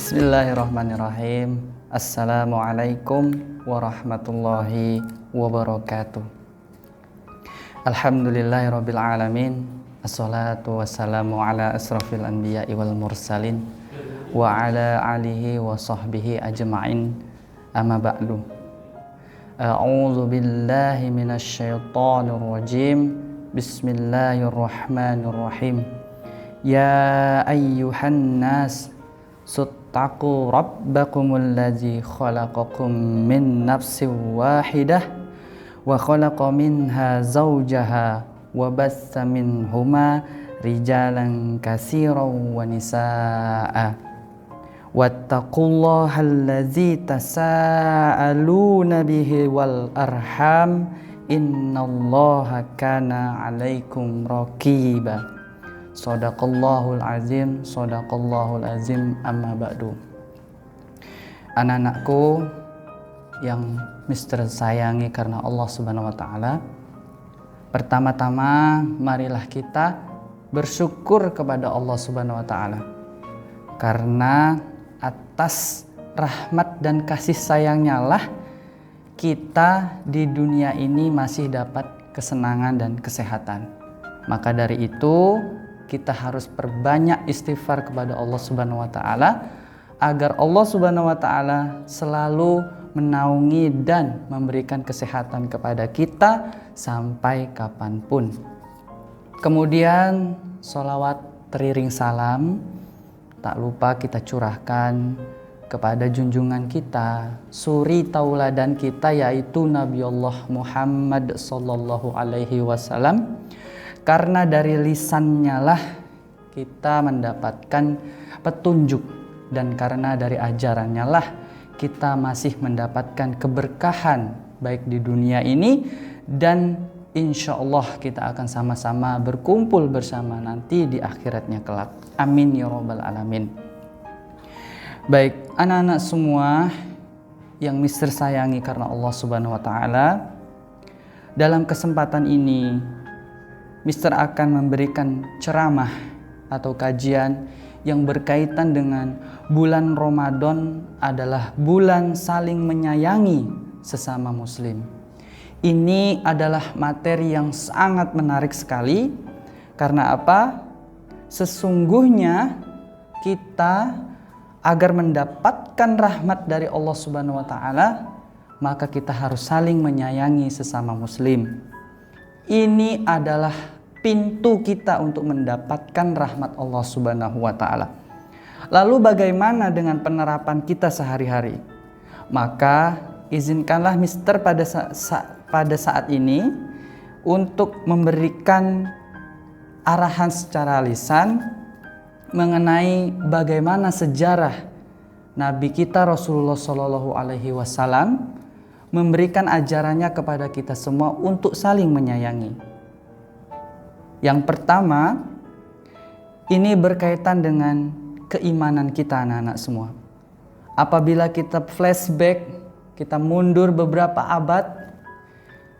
Bismillahirrahmanirrahim. Assalamualaikum warahmatullahi wabarakatuh. Alhamdulillahirabbil alamin. Assalatu wassalamu ala asrafil anbiya'i wal mursalin wa ala alihi wa sahbihi ajma'in. Amma ba'du. A'udzu billahi minasy syaithanir rajim. Bismillahirrahmanirrahim. Ya ayyuhan nas Suttaqu rabbakumul ladzi khalaqakum min nafsin wahidah wa khalaqa minha zawjaha wa bassa minhuma rijalan katsiran wa nisaa'a wattaqullaha alladzi tasaaluna bihi wal arham innallaha kana 'alaikum raqiba. Shadaqallahul azim, shadaqallahul azim, amma ba'du. Anak-anakku yang Mister sayangi karena Allah Subhanahu wa taala, pertama-tama marilah kita bersyukur kepada Allah Subhanahu wa taala karena atas rahmat dan kasih sayangnya lah kita di dunia ini masih dapat kesenangan dan kesehatan. Maka dari itu kita harus perbanyak istighfar kepada Allah Subhanahu wa taala agar Allah Subhanahu wa taala selalu menaungi dan memberikan kesehatan kepada kita sampai kapanpun. Kemudian sholawat teriring salam tak lupa kita curahkan kepada junjungan kita, suri tauladan kita, yaitu Nabi Allah Muhammad sallallahu alaihi wasallam. Karena dari lisannya lah kita mendapatkan petunjuk, dan karena dari ajarannya lah kita masih mendapatkan keberkahan baik di dunia ini, dan insya Allah kita akan sama-sama berkumpul bersama nanti di akhiratnya kelak. Amin ya rabbal alamin. Baik anak-anak semua yang Mister sayangi karena Allah Subhanahu wa taala, dalam kesempatan ini Mister akan memberikan ceramah atau kajian yang berkaitan dengan bulan Ramadan adalah bulan saling menyayangi sesama muslim. Ini adalah materi yang sangat menarik sekali. Karena apa? Sesungguhnya kita agar mendapatkan rahmat dari Allah Subhanahu wa taala, maka kita harus saling menyayangi sesama muslim. Ini adalah pintu kita untuk mendapatkan rahmat Allah Subhanahu wa taala. Lalu bagaimana dengan penerapan kita sehari-hari? Maka izinkanlah Mister pada saat ini untuk memberikan arahan secara lisan mengenai bagaimana sejarah Nabi kita Rasulullah Shallallahu alaihi wasallam memberikan ajarannya kepada kita semua untuk saling menyayangi. Yang pertama, ini berkaitan dengan keimanan kita anak-anak semua. Apabila kita flashback, kita mundur beberapa abad,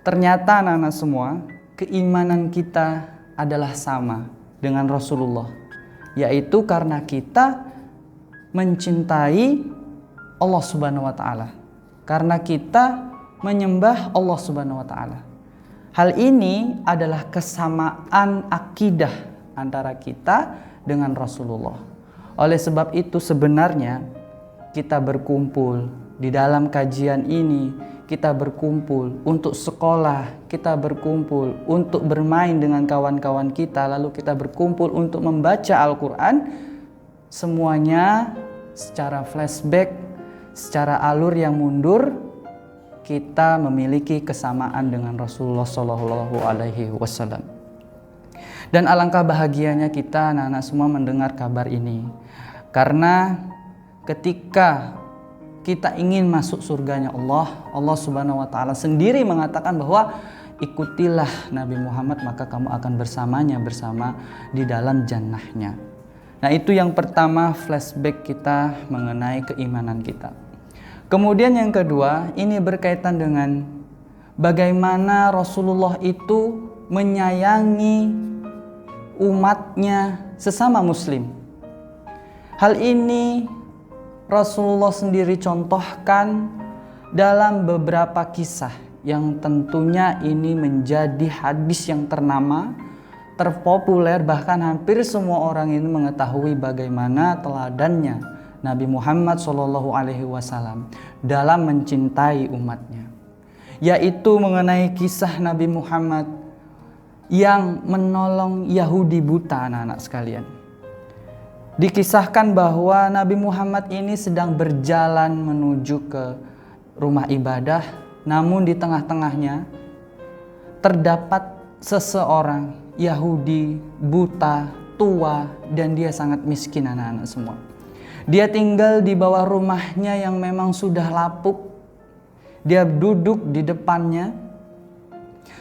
ternyata anak-anak semua, keimanan kita adalah sama dengan Rasulullah. Yaitu karena kita mencintai Allah Subhanahu wa taala. Karena kita menyembah Allah Subhanahu wa taala. Hal ini adalah kesamaan akidah antara kita dengan Rasulullah. Oleh sebab itu sebenarnya kita berkumpul di dalam kajian ini, kita berkumpul untuk sekolah, kita berkumpul untuk bermain dengan kawan-kawan kita, lalu kita berkumpul untuk membaca Al-Quran. Semuanya secara flashback, secara alur yang mundur, kita memiliki kesamaan dengan Rasulullah Shallallahu Alaihi Wasallam. Dan alangkah bahagianya kita anak-anak semua mendengar kabar ini, karena ketika kita ingin masuk surganya Allah Subhanahu Wa Taala sendiri mengatakan bahwa ikutilah Nabi Muhammad maka kamu akan bersamanya bersama di dalam jannahnya. Nah, itu yang pertama, flashback kita mengenai keimanan kita. Kemudian yang kedua, ini berkaitan dengan bagaimana Rasulullah itu menyayangi umatnya sesama muslim. Hal ini Rasulullah sendiri contohkan dalam beberapa kisah yang tentunya ini menjadi hadis yang ternama, terpopuler, bahkan hampir semua orang ini mengetahui bagaimana teladannya Nabi Muhammad SAW dalam mencintai umatnya, yaitu mengenai kisah Nabi Muhammad yang menolong Yahudi buta. Anak-anak sekalian, dikisahkan bahwa Nabi Muhammad ini sedang berjalan menuju ke rumah ibadah, namun di tengah-tengahnya terdapat seseorang Yahudi buta, tua, dan dia sangat miskin anak-anak semua. Dia tinggal di bawah rumahnya yang memang sudah lapuk. Dia duduk di depannya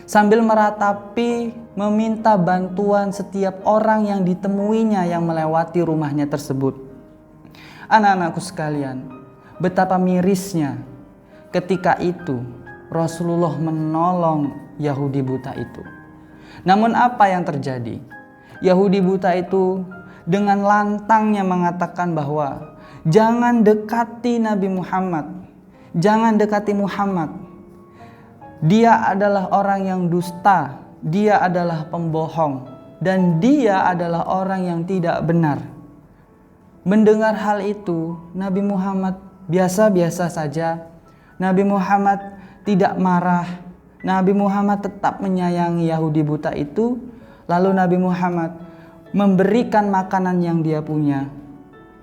sambil meratapi meminta bantuan setiap orang yang ditemuinya yang melewati rumahnya tersebut. Anak-anakku sekalian, betapa mirisnya ketika itu Rasulullah menolong Yahudi buta itu. Namun apa yang terjadi? Yahudi buta itu dengan lantangnya mengatakan bahwa jangan dekati Nabi Muhammad, jangan dekati Muhammad. Dia adalah orang yang dusta, dia adalah pembohong, dan dia adalah orang yang tidak benar. Mendengar hal itu, Nabi Muhammad biasa-biasa saja. Nabi Muhammad tidak marah. Nabi Muhammad tetap menyayangi Yahudi buta itu. Lalu Nabi Muhammad memberikan makanan yang dia punya.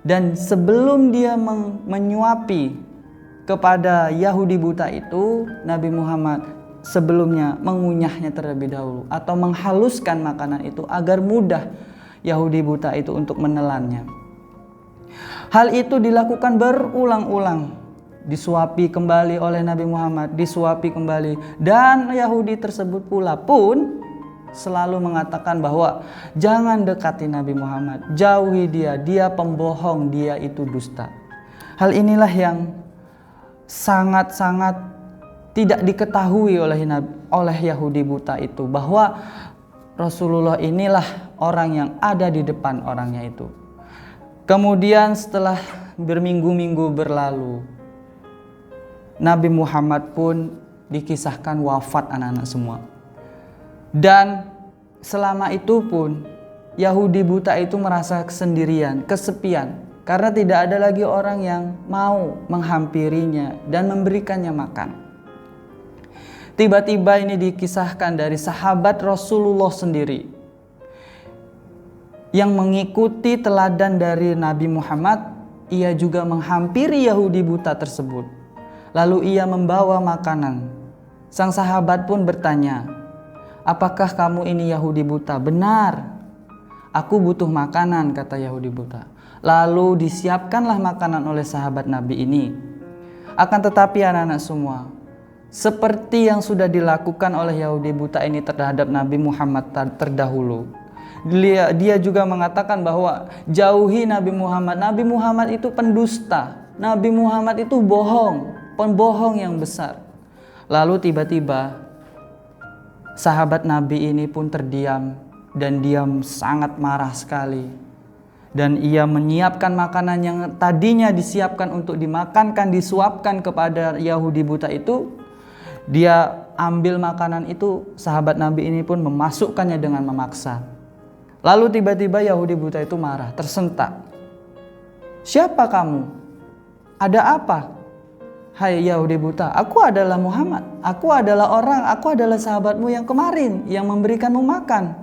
Dan sebelum dia menyuapi kepada Yahudi buta itu, Nabi Muhammad sebelumnya mengunyahnya terlebih dahulu atau menghaluskan makanan itu agar mudah Yahudi buta itu untuk menelannya. Hal itu dilakukan berulang-ulang. Disuapi kembali oleh Nabi Muhammad, disuapi kembali, dan Yahudi tersebut pula pun selalu mengatakan bahwa jangan dekati Nabi Muhammad, jauhi dia, dia pembohong, dia itu dusta. Hal inilah yang sangat-sangat tidak diketahui oleh Yahudi buta itu, bahwa Rasulullah inilah orang yang ada di depan orangnya itu. Kemudian setelah berminggu-minggu berlalu, Nabi Muhammad pun dikisahkan wafat anak-anak semua. Dan selama itu pun Yahudi buta itu merasa kesendirian, kesepian, karena tidak ada lagi orang yang mau menghampirinya dan memberikannya makan. Tiba-tiba ini dikisahkan dari sahabat Rasulullah sendiri yang mengikuti teladan dari Nabi Muhammad. Ia juga menghampiri Yahudi buta tersebut. Lalu ia membawa makanan. Sang sahabat pun bertanya, "Apakah kamu ini Yahudi buta?" "Benar, aku butuh makanan," kata Yahudi buta. Lalu disiapkanlah makanan oleh sahabat Nabi ini. Akan tetapi anak-anak semua, seperti yang sudah dilakukan oleh Yahudi buta ini terhadap Nabi Muhammad terdahulu, dia juga mengatakan bahwa jauhi Nabi Muhammad. Nabi Muhammad itu pendusta. Nabi Muhammad itu bohong, pembohong yang besar. Lalu tiba-tiba sahabat Nabi ini pun terdiam, dan dia sangat marah sekali. Dan ia menyiapkan makanan yang tadinya disiapkan untuk dimakankan, disuapkan kepada Yahudi buta itu. Dia ambil makanan itu, sahabat Nabi ini pun memasukkannya dengan memaksa. Lalu tiba-tiba Yahudi buta itu marah, tersentak. "Siapa kamu? Ada apa?" "Hai Yahudi buta, aku adalah Muhammad. Aku adalah aku adalah sahabatmu yang kemarin, yang memberikanmu makan."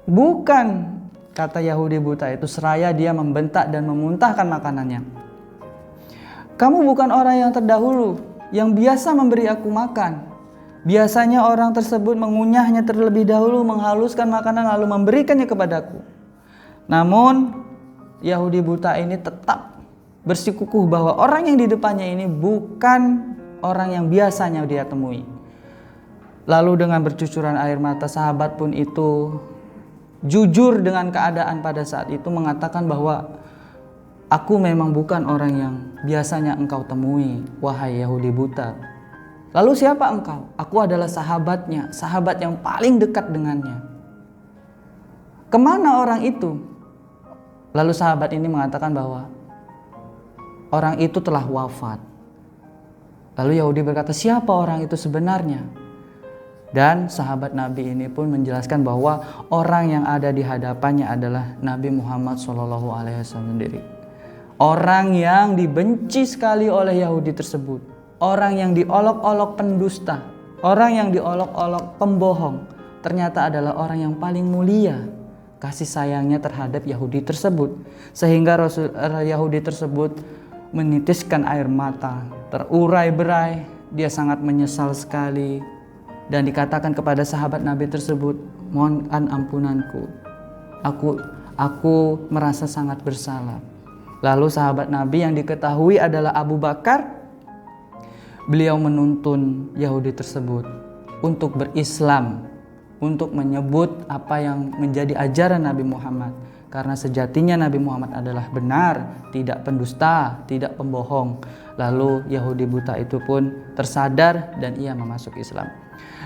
"Bukan," kata Yahudi buta itu seraya dia membentak dan memuntahkan makanannya. "Kamu bukan orang yang terdahulu yang biasa memberi aku makan. Biasanya orang tersebut mengunyahnya terlebih dahulu, menghaluskan makanan lalu memberikannya kepadaku. Namun Yahudi buta ini tetap bersikukuh bahwa orang yang di depannya ini bukan orang yang biasanya dia temui. Lalu dengan bercucuran air mata, sahabat pun itu jujur dengan keadaan pada saat itu, mengatakan bahwa aku memang bukan orang yang biasanya engkau temui, wahai Yahudi buta. Lalu siapa engkau? Aku adalah sahabatnya, sahabat yang paling dekat dengannya. Kemana orang itu? Lalu sahabat ini mengatakan bahwa orang itu telah wafat. Lalu Yahudi berkata, siapa orang itu sebenarnya? Dan sahabat Nabi ini pun menjelaskan bahwa orang yang ada di hadapannya adalah Nabi Muhammad SAW sendiri. Orang yang dibenci sekali oleh Yahudi tersebut. Orang yang diolok-olok pendusta. Orang yang diolok-olok pembohong. Ternyata adalah orang yang paling mulia kasih sayangnya terhadap Yahudi tersebut. Sehingga Yahudi tersebut menitiskan air mata, terurai-berai. Dia sangat menyesal sekali. Dan dikatakan kepada sahabat Nabi tersebut, mohon ampunanku, aku merasa sangat bersalah. Lalu sahabat Nabi yang diketahui adalah Abu Bakar, beliau menuntun Yahudi tersebut untuk berislam, untuk menyebut apa yang menjadi ajaran Nabi Muhammad. Karena sejatinya Nabi Muhammad adalah benar, tidak pendusta, tidak pembohong. Lalu Yahudi buta itu pun tersadar dan ia masuk Islam.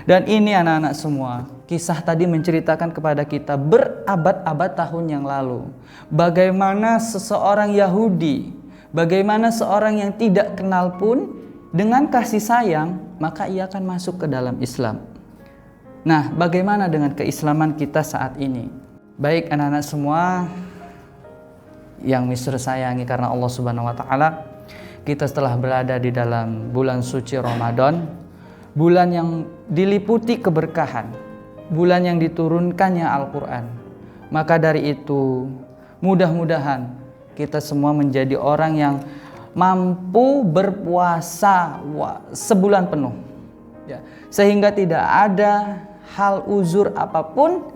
Dan ini anak-anak semua, kisah tadi menceritakan kepada kita berabad-abad tahun yang lalu. Bagaimana seseorang Yahudi, bagaimana seorang yang tidak kenal pun dengan kasih sayang, maka ia akan masuk ke dalam Islam. Nah, bagaimana dengan keislaman kita saat ini? Baik anak-anak semua yang Mister sayangi karena Allah Subhanahu wa taala, kita setelah berada di dalam bulan suci Ramadan, bulan yang diliputi keberkahan, bulan yang diturunkannya Al-Quran. Maka dari itu, mudah-mudahan kita semua menjadi orang yang mampu berpuasa sebulan penuh, ya, sehingga tidak ada hal uzur apapun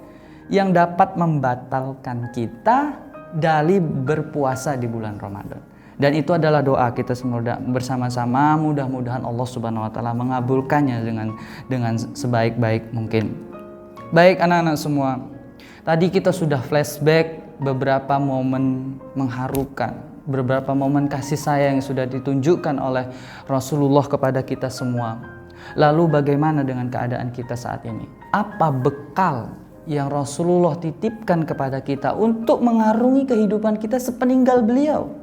yang dapat membatalkan kita dari berpuasa di bulan Ramadan. Dan itu adalah doa kita semua bersama-sama, mudah-mudahan Allah Subhanahu wa taala mengabulkannya dengan sebaik-baik mungkin. Baik anak-anak semua, tadi kita sudah flashback beberapa momen mengharukan, beberapa momen kasih sayang yang sudah ditunjukkan oleh Rasulullah kepada kita semua. Lalu bagaimana dengan keadaan kita saat ini? Apa bekal yang Rasulullah titipkan kepada kita untuk mengarungi kehidupan kita sepeninggal beliau?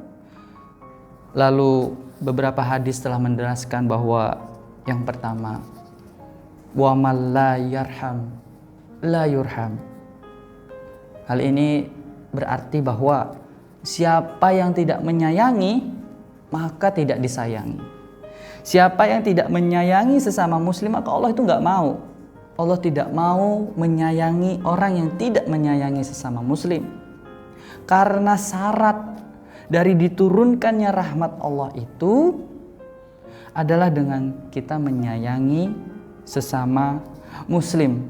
Lalu beberapa hadis telah menjelaskan bahwa yang pertama, wa man la yarham la yurham. Hal ini berarti bahwa siapa yang tidak menyayangi maka tidak disayangi. Siapa yang tidak menyayangi sesama muslim, maka Allah itu nggak mau. Allah tidak mau menyayangi orang yang tidak menyayangi sesama muslim. Karena syarat dari diturunkannya rahmat Allah itu adalah dengan kita menyayangi sesama muslim.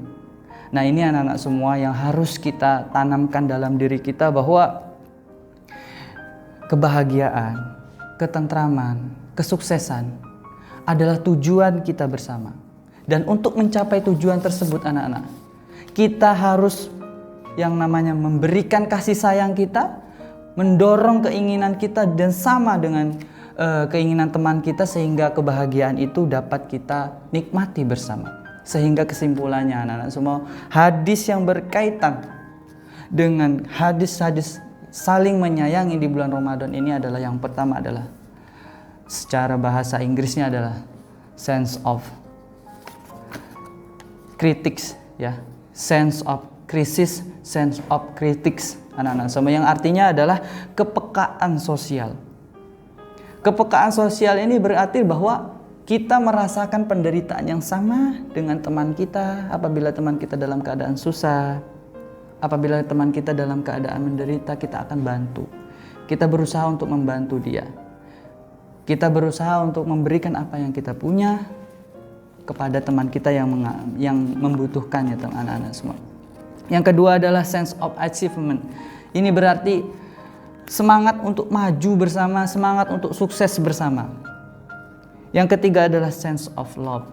Nah, ini anak-anak semua yang harus kita tanamkan dalam diri kita, bahwa kebahagiaan, ketentraman, kesuksesan adalah tujuan kita bersama. Dan untuk mencapai tujuan tersebut anak-anak, kita harus yang namanya memberikan kasih sayang kita, mendorong keinginan kita dan sama dengan keinginan teman kita, sehingga kebahagiaan itu dapat kita nikmati bersama. Sehingga kesimpulannya anak-anak semua, hadis yang berkaitan dengan hadis-hadis saling menyayangi di bulan Ramadan ini adalah, yang pertama adalah, secara bahasa Inggrisnya adalah sense of critics, ya, sense of crisis, sense of critics, anak-anak semua, yang artinya adalah kepekaan sosial. Kepekaan sosial ini berarti bahwa kita merasakan penderitaan yang sama dengan teman kita. Apabila teman kita dalam keadaan susah, apabila teman kita dalam keadaan menderita, kita akan bantu. Kita berusaha untuk membantu dia. Kita berusaha untuk memberikan apa yang kita punya kepada teman kita yang membutuhkannya, anak-anak semua. Yang kedua adalah sense of achievement. Ini berarti semangat untuk maju bersama, semangat untuk sukses bersama. Yang ketiga adalah sense of love,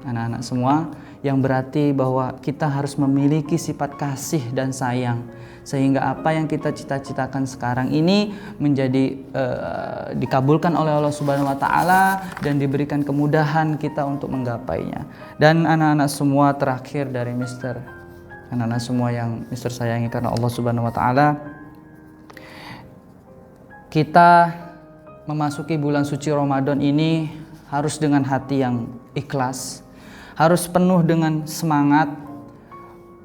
anak-anak semua, yang berarti bahwa kita harus memiliki sifat kasih dan sayang, sehingga apa yang kita cita-citakan sekarang ini menjadi dikabulkan oleh Allah Subhanahu wa taala dan diberikan kemudahan kita untuk menggapainya. Dan anak-anak semua, terakhir dari anak-anak semua yang Mister sayangi karena Allah Subhanahu wa taala, kita memasuki bulan suci Ramadan ini harus dengan hati yang ikhlas, harus penuh dengan semangat.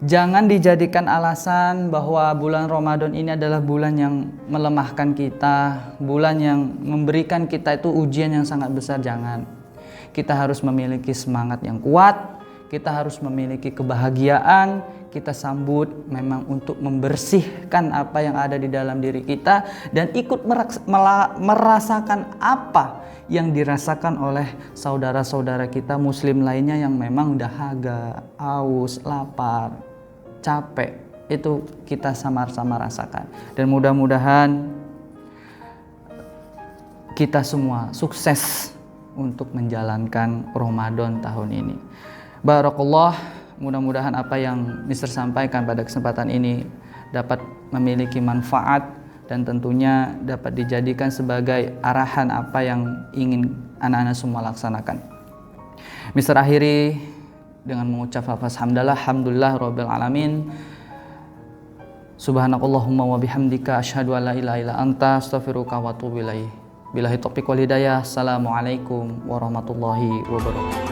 Jangan dijadikan alasan bahwa bulan Ramadan ini adalah bulan yang melemahkan kita, bulan yang memberikan kita itu ujian yang sangat besar. Jangan. Kita harus memiliki semangat yang kuat, kita harus memiliki kebahagiaan, kita sambut memang untuk membersihkan apa yang ada di dalam diri kita dan ikut merasakan apa yang dirasakan oleh saudara-saudara kita muslim lainnya yang memang dahaga, haus, lapar, capek. Itu kita sama-sama rasakan. Dan mudah-mudahan kita semua sukses untuk menjalankan Ramadan tahun ini. Barakallah, mudah-mudahan apa yang Mister sampaikan pada kesempatan ini dapat memiliki manfaat dan tentunya dapat dijadikan sebagai arahan apa yang ingin anak-anak semua laksanakan. Mister akhiri dengan mengucap lafaz hamdalah, alhamdulillah rabbil alamin. Subhanakallahumma wa bihamdika asyhadu an la ilaha illa anta astaghfiruka wa atubu ilaik. Billahi taufiq wal hidayah. Assalamualaikum warahmatullahi wabarakatuh.